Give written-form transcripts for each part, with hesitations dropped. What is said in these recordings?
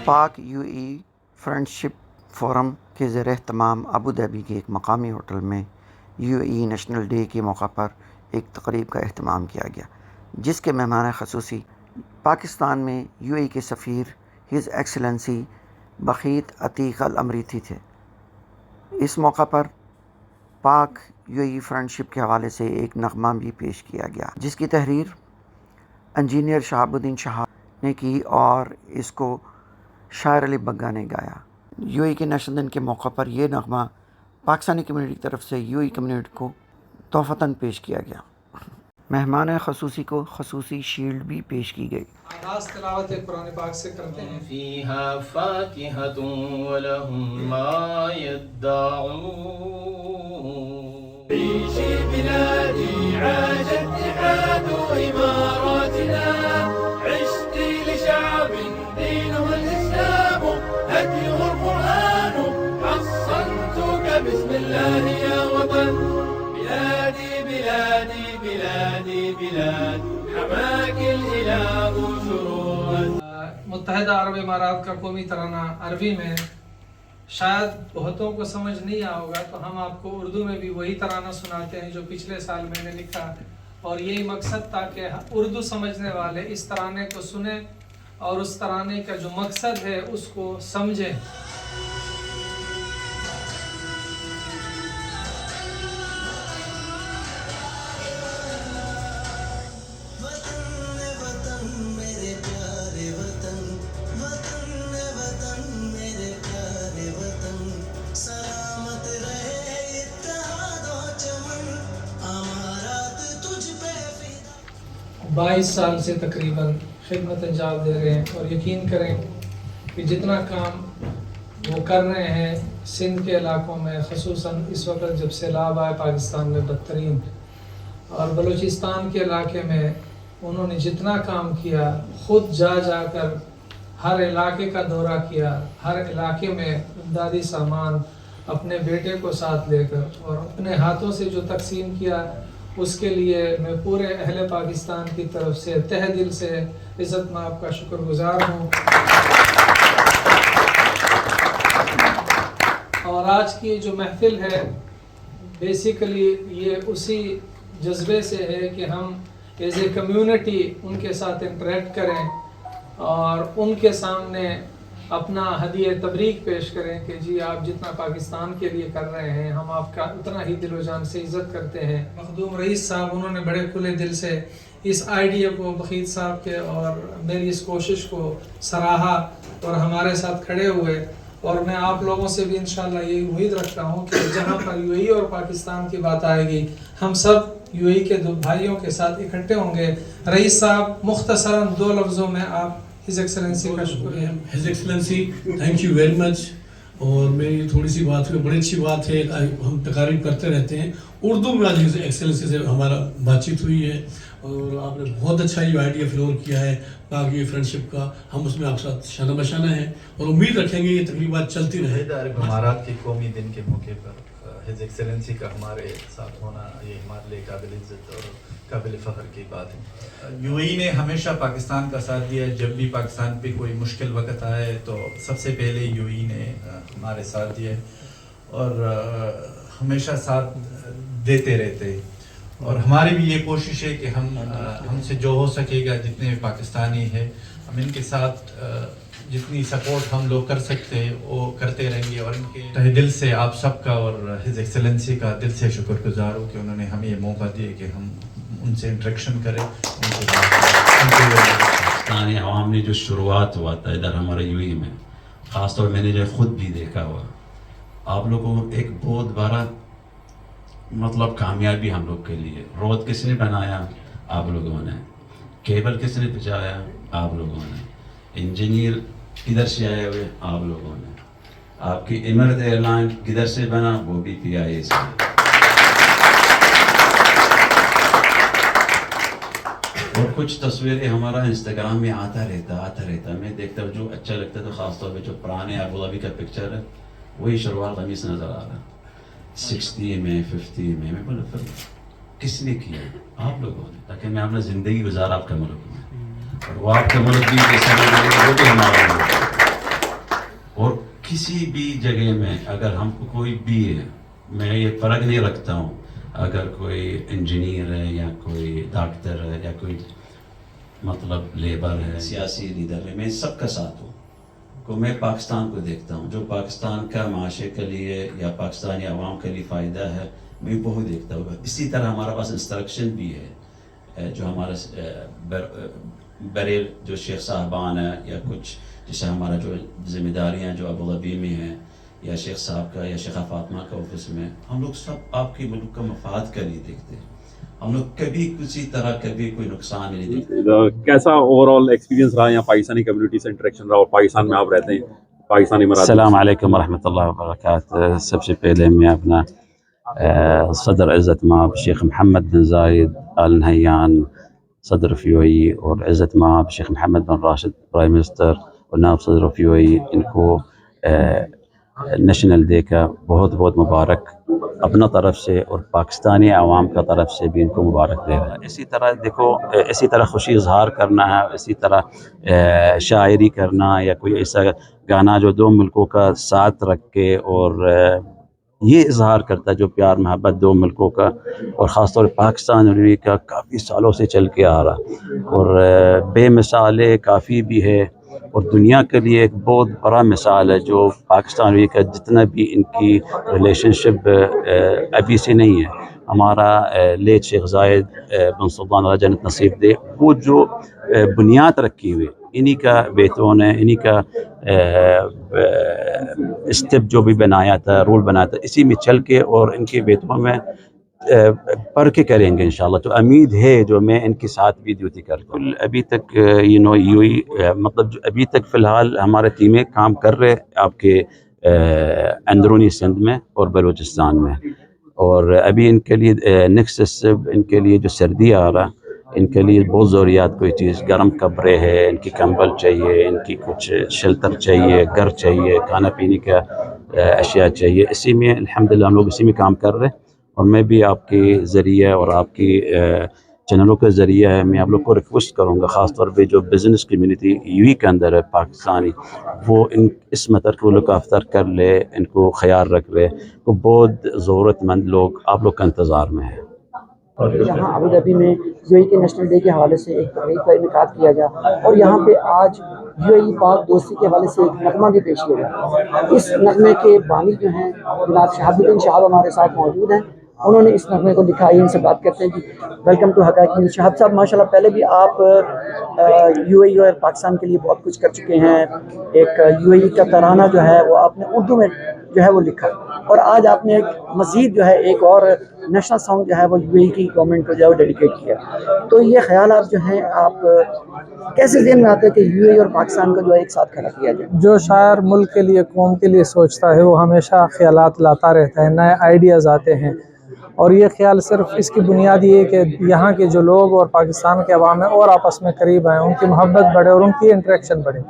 پاک U E friendship forum کے زیر اہتمام ابوظہبی کے ایک مقامی ہوٹل میں یو ای نیشنل ڈے کے موقع پر ایک تقریب کا اہتمام کیا گیا، جس کے مہمان خصوصی پاکستان میں یو ای کے سفیر ہز ایکسلنسی بخیت عتیق الامریتی تھے۔ اس موقع پر پاک یو ای فرینڈشپ کے حوالے سے ایک نغمہ بھی پیش کیا گیا، جس کی تحریر انجینئر شہاب الدین شہاب نے کی اور اس کو شاعر علی بگا نے گایا۔ یو ای کے نیشنل دن کے موقع پر یہ نغمہ پاکستانی کمیونٹی کی طرف سے یو ای کمیونٹی کو تحفتاً پیش کیا گیا۔ مہمان خصوصی کو خصوصی شیلڈ بھی پیش کی گئی۔ آغاز تلاوت قرآن پاک سے کرتے ہیں۔ فیہا فاکہۃ ولہم ما یدعون۔ عیشی بلادی عاش اتحاد اماراتنا، عشتی لشعب دینہ الاسلام هدیہ القرآن، حصنتک بسم اللہ یا وطن، بلادی بلادی بلادی بلاد حماک الالہ شروعا۔ متحدہ عرب امارات کا قومی ترانہ عربی میں شاید بہتوں کو سمجھ نہیں آیا ہوگا، تو ہم آپ کو اردو میں بھی وہی ترانہ سناتے ہیں جو پچھلے سال میں نے لکھا، اور یہی مقصد تھا کہ اردو سمجھنے والے اس ترانے کو سنیں اور اس ترانے کا جو مقصد ہے اس کو سمجھیں۔ بائیس سال سے تقریباً خدمت انجام دے رہے ہیں، اور یقین کریں کہ جتنا کام وہ کر رہے ہیں سندھ کے علاقوں میں، خصوصاً اس وقت جب سیلاب آئے پاکستان میں بدترین، اور بلوچستان کے علاقے میں انہوں نے جتنا کام کیا، خود جا کر ہر علاقے کا دورہ کیا، ہر علاقے میں امدادی سامان اپنے بیٹے کو ساتھ لے کر اور اپنے ہاتھوں سے جو تقسیم کیا، اس کے لیے میں پورے اہل پاکستان کی طرف سے تہ دل سے عزت مآب کا شکر گزار ہوں۔ اور آج کی جو محفل ہے بیسیکلی یہ اسی جذبے سے ہے کہ ہم ایز اے کمیونٹی ان کے ساتھ انٹریکٹ کریں اور ان کے سامنے اپنا ہدیہ تبریک پیش کریں کہ جی آپ جتنا پاکستان کے لیے کر رہے ہیں ہم آپ کا اتنا ہی دل و جان سے عزت کرتے ہیں۔ مخدوم رئیس صاحب انہوں نے بڑے کھلے دل سے اس آئیڈیا کو بخیت صاحب کے اور میری اس کوشش کو سراہا اور ہمارے ساتھ کھڑے ہوئے، اور میں آپ لوگوں سے بھی انشاءاللہ یہی امید رکھتا ہوں کہ جہاں پر یو ای اور پاکستان کی بات آئے گی ہم سب یو ای کے دو بھائیوں کے ساتھ اکٹھے ہوں گے۔ رئیس صاحب مختصراً 2 لفظوں میں آپ ہز ایکسلنسی کا شکریہ۔ His excellency thank you very much. اور میری تھوڑی سی بات ہوئی، بڑی اچھی بات ہے، ہم تقاریر کرتے رہتے ہیں اردو میں، آج ہز ایکسلنسی سے ہمارا بات چیت ہوئی ہے، اور آپ نے بہت اچھا یہ آئیڈیا فلور کیا ہے پاک یو ای فرینڈشپ کا، ہم اس میں آپ ساتھ شانہ بشانہ ہیں اور امید رکھیں گے یہ تقریبات چلتی رہے۔ متحدہ عرب امارات کے قومی دن کے موقع پر ہز ایکسلنسی کا ہمارے ساتھ ہونا یہ ہمارے لیے قابل عزت اور قابل فخر کی بات ہے۔ یو ای نے ہمیشہ پاکستان کا ساتھ دیا ہے، جب بھی پاکستان پہ کوئی مشکل وقت آئے تو سب سے پہلے یو ای نے ہمارے ساتھ دیا ہے اور ہمیشہ ساتھ دیتے رہتے ہیں، اور ہماری بھی یہ کوشش ہے کہ ہم سے جو ہو سکے گا، جتنے پاکستانی ہیں ہم ان کے ساتھ جتنی سپورٹ ہم لوگ کر سکتے ہیں وہ کرتے رہیں گے، اور ان کے تہ دل سے آپ سب کا اور ہز ایکسلنسی کا دل سے شکر گزار ہوں کہ انہوں نے ہمیں یہ موقع دیا کہ ہم ان سے انٹریکشن کریں، ان سے بات کریں۔ پاکستانی عوام نے جو شروعات ہوا تھا ادھر ہمارے یو ای میں، خاص طور میں نے جو خود بھی دیکھا ہوا، آپ لوگوں کو ایک بہت بڑا مطلب کامیابی ہم لوگ کے لیے۔ روڈ کس نے بنایا؟ آپ لوگوں نے۔ کیبل کس نے پہنچایا؟ آپ لوگوں نے۔ انجینئر کدھر سے آئے ہوئے؟ آپ لوگوں نے۔ آپ کی امارت ایئر لائن کدھر سے بنا؟ وہ بھی پی آئی اے سے۔ اور کچھ تصویریں ہمارا انسٹاگرام میں آتا رہتا میں دیکھتا ہوں، جو اچھا لگتا ہے تو خاص طور پہ جو پرانے ابوظہبی کا پکچر ہے وہی شلوار قمیص نظر آ رہا، 60 میں 50 میں بولا پھر کس نے کیا؟ آپ لوگوں نے، تاکہ میں اپنا زندگی گزارا آپ کے ملک میں، اور وہ آپ کے ملک بھی جیسے وہ بھی ہمارا ملک ہے۔ किसी भी जगह में अगर हमको कोई भी है, मैं ये फ़र्क नहीं रखता हूँ, अगर कोई इंजीनियर है या कोई डॉक्टर है या कोई मतलब लेबर है, सियासी लीडर है, मैं सबका साथ हूँ। को मैं पाकिस्तान को देखता हूँ, जो पाकिस्तान का माशरे के लिए या पाकिस्तानी आवाम के लिए फ़ायदा है, मैं वो देखता हूँ। इसी तरह हमारे पास इंस्ट्रक्शन भी है, जो हमारा बरेल जो शेख साहबान है या कुछ जैसे हमारा जो जिम्मेदारियाँ जो अबू धाबी में हैं या शेख साहब का या शेखा फातिमा का ऑफिस में, हम लोग सब आपके मुल्क का मफाद के लिए देखते हैं। हम लोग कभी किसी तरह कभी कोई नुकसान नहीं देखते। कैसा ओवरऑल एक्सपीरियंस रहा यहाँ पाकिस्तानी कम्युनिटी से इंटरेक्शन रहा, और पाकिस्तान में आप रहते हैं, पाकिस्तानी अस्सलाम वालेकुम रहमतुल्लाहि व बरकातहू। सबसे पहले मैं अपना सदर इज़्ज़त माब शेख मोहम्मद बिन ज़ायद आल नहयान सदर ऑफ यूएई और इज़्ज़त माब शेख मोहम्मद बिन राशिद प्राइम मिनिस्टर और नायब सदर ऑफ यूएई, इनको नेशनल डे का बहुत बहुत मुबारक अपना तरफ से और पाकिस्तानी आवाम का तरफ से भी इनको मुबारक दे रहा है। इसी तरह देखो, इसी तरह खुशी इजहार करना है, इसी तरह शायरी करना या कोई ऐसा गाना जो दो मुल्कों का साथ रख के और ये इजहार करता है जो प्यार मोहब्बत दो मुल्कों का और ख़ास तौर पर पाकिस्तान और का काफ़ी सालों से चल के आ रहा और बेमिसाल काफ़ी भी है और दुनिया के लिए एक बहुत बड़ा मिसाल है जो पाकिस्तान और का जितना भी इनकी रिलेशनशिप अभी से नहीं है। हमारा लेट शेख ज़ायद बिन सुल्तान अल्लाह जन्नत नसीब दे, वो जो बुनियाद रखी हुई इन्हीं का बेतौन है, इन्हीं का स्टेप जो भी बनाया था, रूल बनाया था, इसी में चल के और इनके बेतौन में पढ़ के करेंगे इंशाल्लाह। तो उम्मीद है जो मैं इनके साथ भी ड्यूटी करता हूँ। अभी तक यूएई मतलब जो अभी तक फ़िलहाल हमारे टीमें काम कर रहे आपके अंदरूनी सिंध में और बलूचिस्तान में, और अभी इनके लिए नेक्स्ट स्टेप इनके लिए जो सर्दी आ रहा, इनके लिए बहुत ज़रूरियात कोई चीज़, गर्म कपड़े है, इनकी कंबल चाहिए, इनकी कुछ शेल्टर चाहिए, घर चाहिए, खाना पीने का अशिया चाहिए। इसी में अल्हम्दुलिल्लाह हम लोग इसी में काम कर रहे हैं और मैं भी आपके ज़रिए और आपकी चैनलों के ज़रिए है मैं आप लोग को रिक्वेस्ट करूँगा, ख़ास तौर पे जो बिज़नेस कम्युनिटी यूएई के अंदर है पाकिस्तानी, वो इन इस मैटर को लोग आफ्तर कर ले, इनको ख्याल रख ले, तो बहुत ज़रूरतमंद लोग आप लोग का इंतज़ार में है। यहाँ अबू धाबी में यूएई के नेशनल डे के हवाले से एक तकरीब का इनेकाद किया गया और यहाँ पे आज यूएई पाक दोस्ती के हवाले से एक नगमा भी पेश किया गया। इस नगमे के बानी जो हैं जनाब शहाबुद्दीन शहाब हमारे साथ मौजूद हैं, उन्होंने इस नगमे को लिखा है। इनसे बात करते हैं कि वेलकम टू हक़ाइक़ न्यूज़। शहाब साहब माशाल्लाह पहले भी आप यूएई और पाकिस्तान के लिए बहुत कुछ कर चुके हैं। एक यूएई का तराना जो है वो आपने उर्दू में जो है वो लिखा और आज आपने एक मज़ीद जो है एक और नेशनल सॉन्ग जो है वो यूएई की गवर्नमेंट को जो है वो डेडिकेट किया। तो ये ख्याल आप जो हैं आप कैसे ज़हन में आते हैं कि यूएई और पाकिस्तान को जो है एक साथ खड़ा किया जाए? जो शायर मुल्क के लिए कौम के लिए सोचता है वो हमेशा ख्यालात लाता रहता है, नए आइडियाज़ आते हैं और ये ख्याल सिर्फ इसकी बुनियाद ये है कि यहाँ के जो लोग और पाकिस्तान के अवाम है और आपस में करीब आएँ, उनकी मोहब्बत बढ़े और उनकी इंटरेक्शन बढ़े,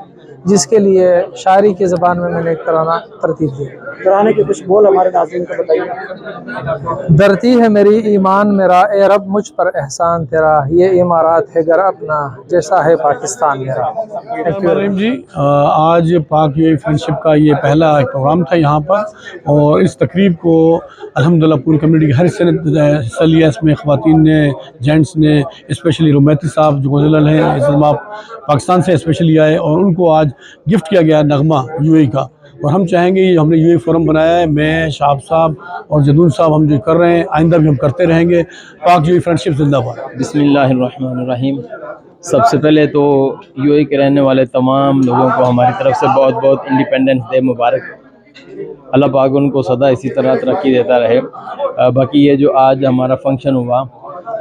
जिसके लिए शायरी की ज़बान में मैंने एक तराना तरतीब दी। तराने के कुछ बोल हमारे नाज़रीन को बताइए। डरती है मेरी ईमान मेरा, ए रब मुझ पर एहसान तेरा, ये इमारात है घर अपना जैसा है पाकिस्तान मेरा। जी आज पाक यूएई फ्रेंडशिप का ये पहला प्रोग्राम था यहाँ पर और इस तकरीब को अल्हम्दुलिल्लाह पूरी कम्युनिटी के हर हिस्सा लिया। इसमें ख़वातीन ने, जेंट्स ने, स्पेशली रुमैती साहब जो गुज़िल हैं इस्लाम पाकिस्तान से स्पेशली आए और उनको आज गिफ्ट किया गया नगमा यूएई का। और हम चाहेंगे ये हमने यूएई फोरम बनाया है, मैं शाहब साहब और जदून साहब हम जो कर रहे हैं आइंदा भी हम करते रहेंगे। पाक यूएई फ्रेंडशिप जिंदाबाद। बिस्मिल्लाहिर्रहमानिर्रहीम। सबसे पहले तो यूएई के रहने वाले तमाम लोगों को हमारी तरफ से बहुत बहुत इंडिपेंडेंस डे मुबारक। अल्लाह पाक उनको सदा इसी तरह तरक्की देता रहे। बाकी ये जो आज हमारा फंक्शन हुआ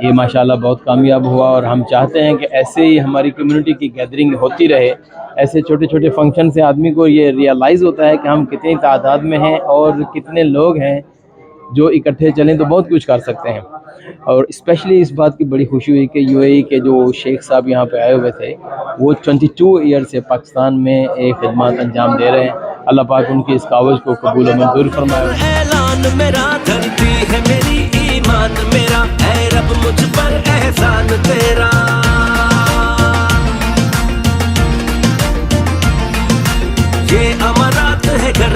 ये माशाल्लाह बहुत कामयाब हुआ और हम चाहते हैं कि ऐसे ही हमारी कम्युनिटी की गैदरिंग होती रहे। ऐसे छोटे छोटे फंक्शन से आदमी को ये रियलाइज़ होता है कि हम कितनी तादाद में हैं और कितने लोग हैं जो इकट्ठे चलें तो बहुत कुछ कर सकते हैं। और स्पेशली इस बात की बड़ी खुशी हुई कि यूएई के जो शेख साहब यहाँ पे आए हुए थे वो 22 ईयर से पाकिस्तान में एक खिदमत अंजाम दे रहे हैं। अल्लाह पाक उनकी इस कावज़ को कबूल और मंजूर फरमाए। ऐलान मेरा धरती है मेरी ईमान मेरा, ऐ रब मुझ पर एहसान तेरा। ये अमारात है घर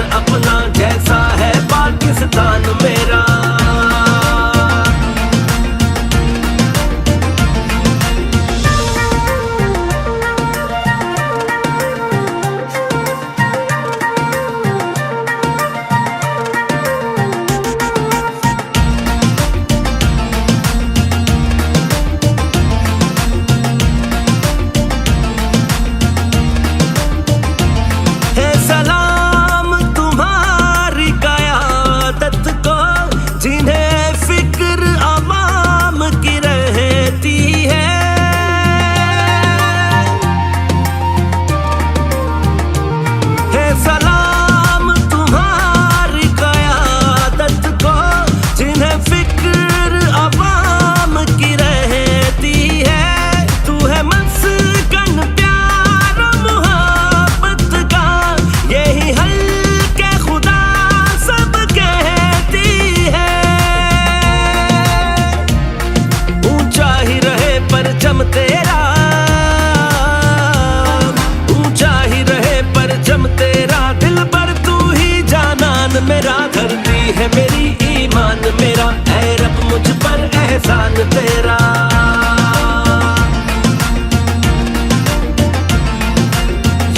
है मेरी ईमान मेरा, ऐ रब मुझ पर एहसान तेरा।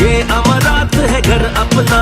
ये अमरात है घर अपना